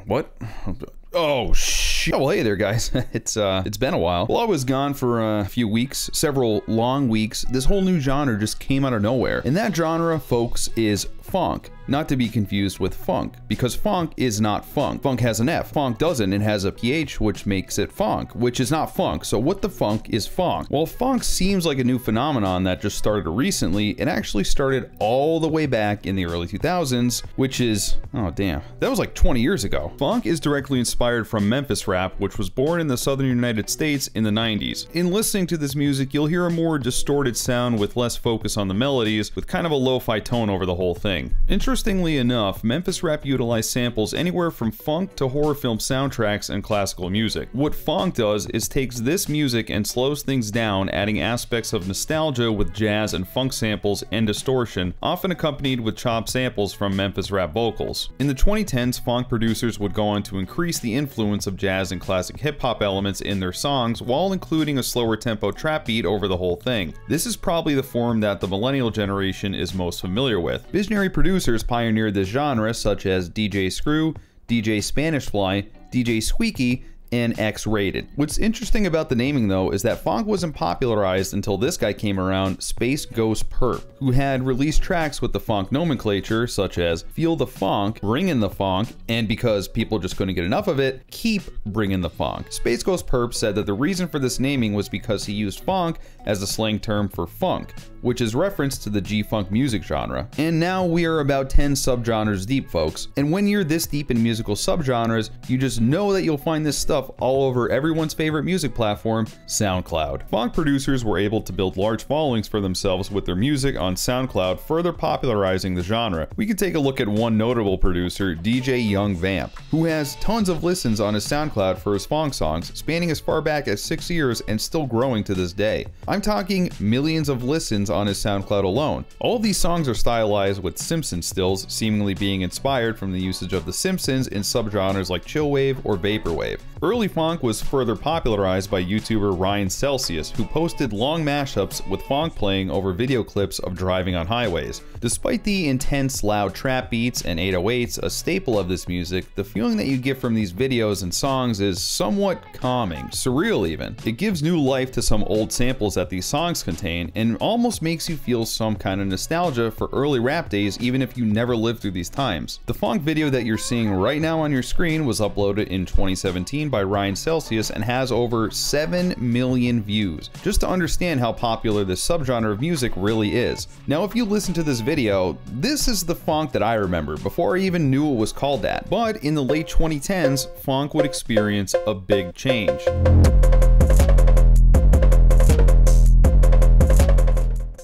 What? Oh, shit. Oh, well, hey there, guys. It's been a while. Well, I was gone for a few weeks, several long weeks. This whole new genre just came out of nowhere. And that genre, folks, is phonk. Not to be confused with funk, because funk is not funk. Funk has an F. Funk doesn't. It has a PH, which makes it funk, which is not funk. So what the funk is funk? Well, funk seems like a new phenomenon that just started recently. It actually started all the way back in the early 2000s, which is, oh damn, that was like 20 years ago. Funk is directly inspired from Memphis rap, which was born in the southern United States in the 90s. In listening to this music, you'll hear a more distorted sound with less focus on the melodies, with kind of a lo-fi tone over the whole thing. Interestingly enough, Memphis rap utilized samples anywhere from funk to horror film soundtracks and classical music. What funk does is takes this music and slows things down, adding aspects of nostalgia with jazz and funk samples and distortion, often accompanied with chopped samples from Memphis rap vocals. In the 2010s, funk producers would go on to increase the influence of jazz and classic hip-hop elements in their songs while including a slower tempo trap beat over the whole thing. This is probably the form that the millennial generation is most familiar with. Visionary producers pioneered this genre, such as DJ Screw, DJ Spanish Fly, DJ Squeaky, and X-Rated. What's interesting about the naming though is that funk wasn't popularized until this guy came around, Space Ghost Perp, who had released tracks with the funk nomenclature such as Feel the Funk, Bringin' the Funk, and because people just couldn't get enough of it, Keep Bringin' the Funk. Space Ghost Perp said that the reason for this naming was because he used funk as a slang term for funk, which is reference to the G-funk music genre. And now we are about 10 subgenres deep, folks. And when you're this deep in musical subgenres, you just know that you'll find this stuff all over everyone's favorite music platform, SoundCloud. Funk producers were able to build large followings for themselves with their music on SoundCloud, further popularizing the genre. We can take a look at one notable producer, DJ Young Vamp, who has tons of listens on his SoundCloud for his funk songs, spanning as far back as 6 years and still growing to this day. I'm talking millions of listens on his SoundCloud alone. All of these songs are stylized with Simpsons stills, seemingly being inspired from the usage of The Simpsons in subgenres like chillwave or vaporwave. Early funk was further popularized by YouTuber Ryan Celsius, who posted long mashups with funk playing over video clips of driving on highways. Despite the intense loud trap beats and 808s, a staple of this music, the feeling that you get from these videos and songs is somewhat calming, surreal even. It gives new life to some old samples that these songs contain and almost makes you feel some kind of nostalgia for early rap days even if you never lived through these times. The funk video that you're seeing right now on your screen was uploaded in 2017 by Ryan Celsius and has over 7 million views, just to understand how popular this subgenre of music really is. Now if you listen to this video, this is the funk that I remember before I even knew it was called that. But in the late 2010s, funk would experience a big change.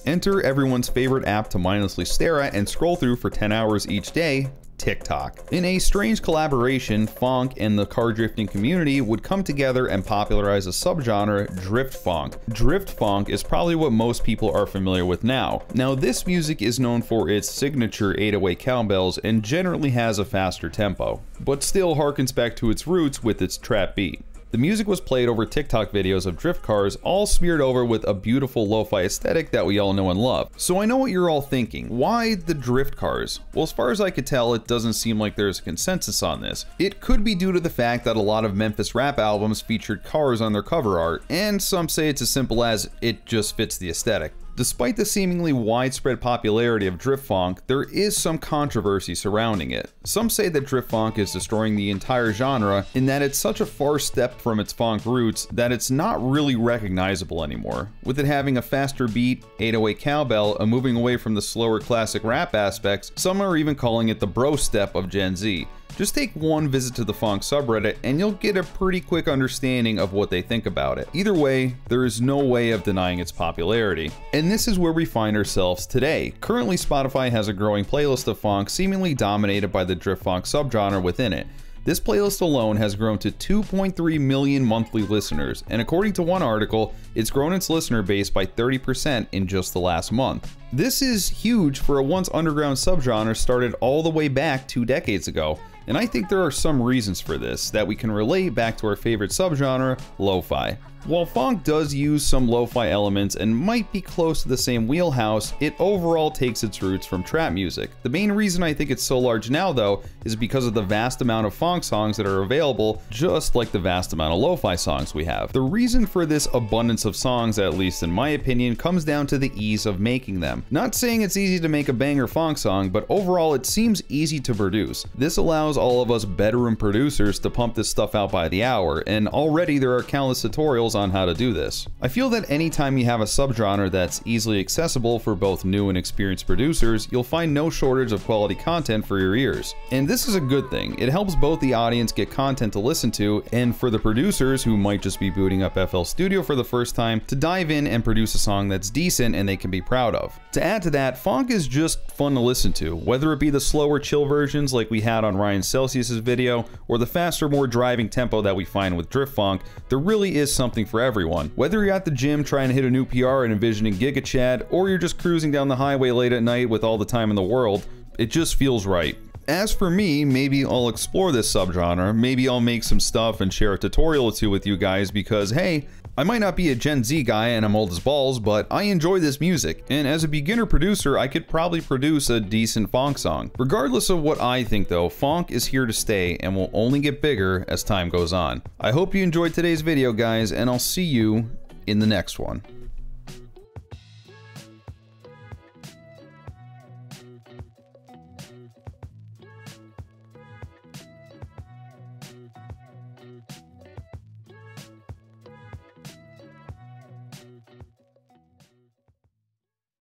Enter everyone's favorite app to mindlessly stare at and scroll through for 10 hours each day, TikTok. In a strange collaboration, Phonk and the car drifting community would come together and popularize a subgenre, drift funk. Drift funk is probably what most people are familiar with now. Now this music is known for its signature 808 cowbells and generally has a faster tempo, but still harkens back to its roots with its trap beat. The music was played over TikTok videos of drift cars, all smeared over with a beautiful lo-fi aesthetic that we all know and love. So I know what you're all thinking. Why the drift cars? Well, as far as I could tell, it doesn't seem like there's a consensus on this. It could be due to the fact that a lot of Memphis rap albums featured cars on their cover art, and some say it's as simple as it just fits the aesthetic. Despite the seemingly widespread popularity of drift funk, there is some controversy surrounding it. Some say that drift funk is destroying the entire genre in that it's such a far step from its funk roots that it's not really recognizable anymore. With it having a faster beat, 808 cowbell, and moving away from the slower classic rap aspects, some are even calling it the bro step of Gen Z. Just take one visit to the Phonk subreddit and you'll get a pretty quick understanding of what they think about it. Either way, there is no way of denying its popularity. And this is where we find ourselves today. Currently, Spotify has a growing playlist of funk seemingly dominated by the drift funk subgenre within it. This playlist alone has grown to 2.3 million monthly listeners, and according to one article, it's grown its listener base by 30% in just the last month. This is huge for a once underground subgenre started all the way back 2 decades ago, and I think there are some reasons for this that we can relate back to our favorite subgenre, lo-fi. While Phonk does use some lo-fi elements and might be close to the same wheelhouse, it overall takes its roots from trap music. The main reason I think it's so large now though is because of the vast amount of Phonk songs that are available, just like the vast amount of lo-fi songs we have. The reason for this abundance of songs, at least in my opinion, comes down to the ease of making them. Not saying it's easy to make a banger Phonk song, but overall it seems easy to produce. This allows all of us bedroom producers to pump this stuff out by the hour, and already there are countless tutorials on how to do this. I feel that anytime you have a subgenre that's easily accessible for both new and experienced producers, you'll find no shortage of quality content for your ears. And this is a good thing. It helps both the audience get content to listen to, and for the producers who might just be booting up FL Studio for the first time, to dive in and produce a song that's decent and they can be proud of. To add to that, Phonk is just fun to listen to, whether it be the slower chill versions like we had on Ryan Celsius's video, or the faster, more driving tempo that we find with Drift Phonk. There really is something for everyone. Whether you're at the gym trying to hit a new PR and envisioning Giga Chad, or you're just cruising down the highway late at night with all the time in the world, it just feels right. As for me, maybe I'll explore this subgenre, maybe I'll make some stuff and share a tutorial or two with you guys because, hey, I might not be a Gen Z guy and I'm old as balls, but I enjoy this music, and as a beginner producer, I could probably produce a decent Phonk song. Regardless of what I think though, Phonk is here to stay and will only get bigger as time goes on. I hope you enjoyed today's video, guys, and I'll see you in the next one.